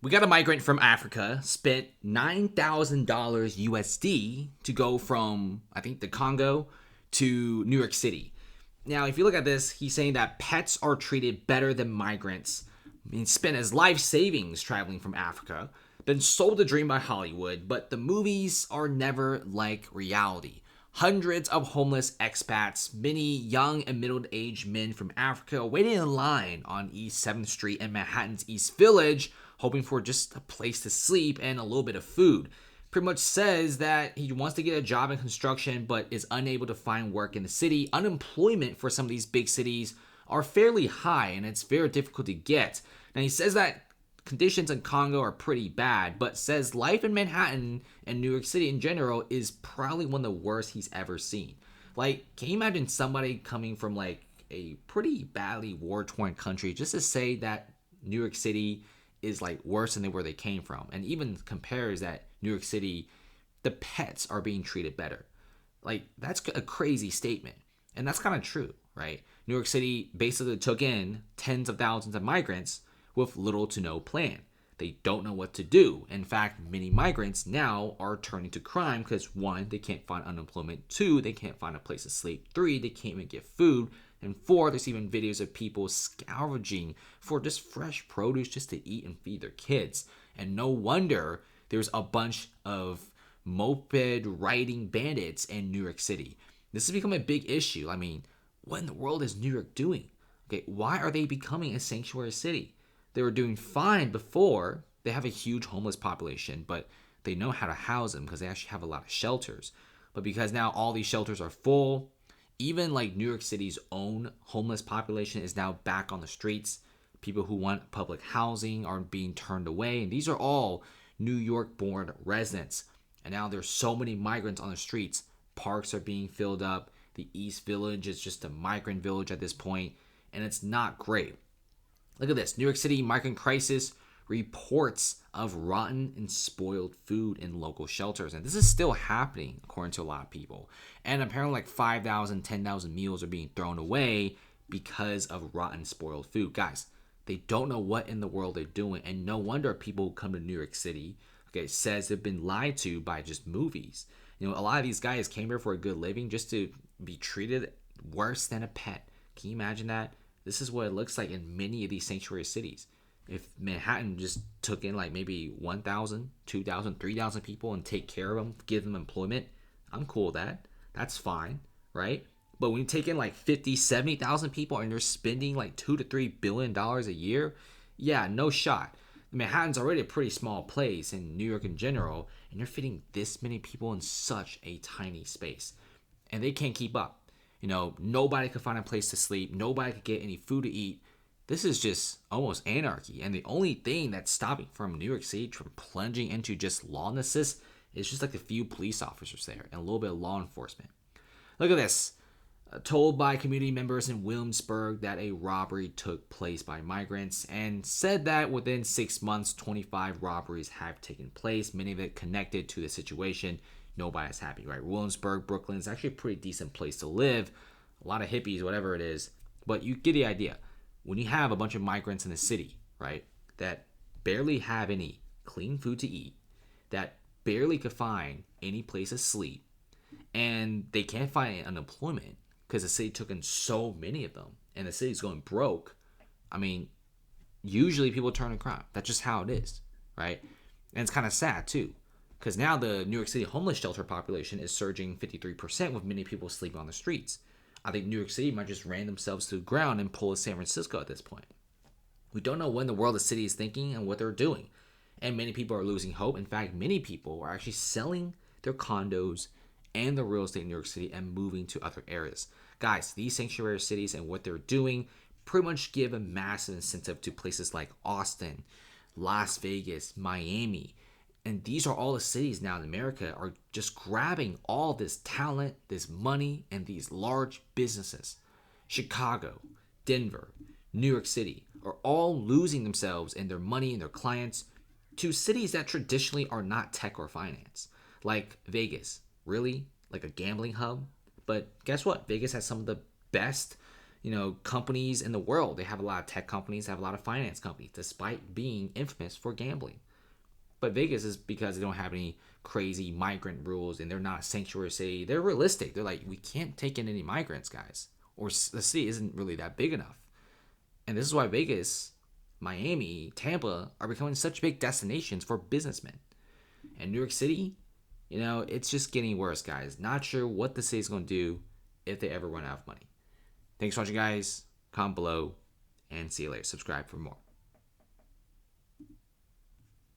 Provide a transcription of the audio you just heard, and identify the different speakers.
Speaker 1: We got a migrant from Africa, spent $9,000 USD to go from, I think, the Congo to New York City. Now, if you look at this, he's saying that pets are treated better than migrants. He spent his life savings traveling from Africa, been sold a dream by Hollywood, but the movies are never like reality. Hundreds of homeless expats, many young and middle-aged men from Africa waiting in line on East 7th Street in Manhattan's East Village, hoping for just a place to sleep and a little bit of food. Pretty much says that he wants to get a job in construction but is unable to find work in the city. Unemployment for some of these big cities are fairly high and it's very difficult to get. Now he says that conditions in Congo are pretty bad, but says life in Manhattan and New York City in general is probably one of the worst he's ever seen. Like, can you imagine somebody coming from like a pretty badly war-torn country just to say that New York City is like worse than where they came from, and even compares that New York City, the pets are being treated better. Like, that's a crazy statement, and that's kind of true, right? New York City basically took in tens of thousands of migrants with little to no plan. They don't know what to do. In fact, many migrants now are turning to crime because 1, they can't find unemployment, 2, they can't find a place to sleep, 3, they can't even get food, and 4, there's even videos of people scavenging for just fresh produce just to eat and feed their kids. And no wonder there's a bunch of moped riding bandits in New York City. This has become a big issue. I mean, what in the world is New York doing? Okay, why are they becoming a sanctuary city? They were doing fine before. They have a huge homeless population, but they know how to house them because they actually have a lot of shelters. But because now all these shelters are full, even like New York City's own homeless population is now back on the streets. People who want public housing are being turned away. And these are all New York-born residents. And now there's so many migrants on the streets. Parks are being filled up. The East Village is just a migrant village at this point, and it's not great. Look at this. New York City migrant crisis, reports of rotten and spoiled food in local shelters. And this is still happening, according to a lot of people. And apparently like 5,000, 10,000 meals are being thrown away because of rotten, spoiled food. Guys, they don't know what in the world they're doing. And no wonder people who come to New York City, okay, says they've been lied to by just movies. You know, a lot of these guys came here for a good living just to be treated worse than a pet. Can you imagine that? This is what it looks like in many of these sanctuary cities. If Manhattan just took in like maybe 1,000, 2,000, 3,000 people and take care of them, give them employment, I'm cool with that. That's fine, right? But when you take in like 50, 70,000 people and they're spending like $2 to $3 billion a year, yeah, no shot. Manhattan's already a pretty small place in New York in general, and you're fitting this many people in such a tiny space. And they can't keep up. You know, nobody could find a place to sleep. Nobody could get any food to eat. This is just almost anarchy. And the only thing that's stopping from New York City from plunging into just lawlessness is just like a few police officers there and a little bit of law enforcement. Look at this. Told by community members in Williamsburg that a robbery took place by migrants, and said that within 6 months, 25 robberies have taken place, many of it connected to the situation. Nobody's happy, right? Williamsburg, Brooklyn is actually a pretty decent place to live. A lot of hippies, whatever it is. But you get the idea. When you have a bunch of migrants in the city, right, that barely have any clean food to eat, that barely could find any place to sleep, and they can't find unemployment because the city took in so many of them, and the city's going broke, I mean, usually people turn to crime. That's just how it is, right? And it's kind of sad, too. Because now the New York City homeless shelter population is surging 53% with many people sleeping on the streets. I think New York City might just ran themselves to the ground and pull a San Francisco at this point. We don't know when the world the city is thinking and what they're doing. And many people are losing hope. In fact, many people are actually selling their condos and the real estate in New York City and moving to other areas. Guys, these sanctuary cities and what they're doing pretty much give a massive incentive to places like Austin, Las Vegas, Miami. And these are all the cities now in America are just grabbing all this talent, this money, and these large businesses. Chicago, Denver, New York City are all losing themselves and their money and their clients to cities that traditionally are not tech or finance. Like Vegas, really? Like a gambling hub? But guess what? Vegas has some of the best, companies in the world. They have a lot of tech companies, they have a lot of finance companies, despite being infamous for gambling. But Vegas is because they don't have any crazy migrant rules and they're not a sanctuary city. They're realistic. They're like, we can't take in any migrants, guys. Or the city isn't really that big enough. And this is why Vegas, Miami, Tampa are becoming such big destinations for businessmen. And New York City, it's just getting worse, guys. Not sure what the city's going to do if they ever run out of money. Thanks for watching, guys. Comment below and see you later. Subscribe for more.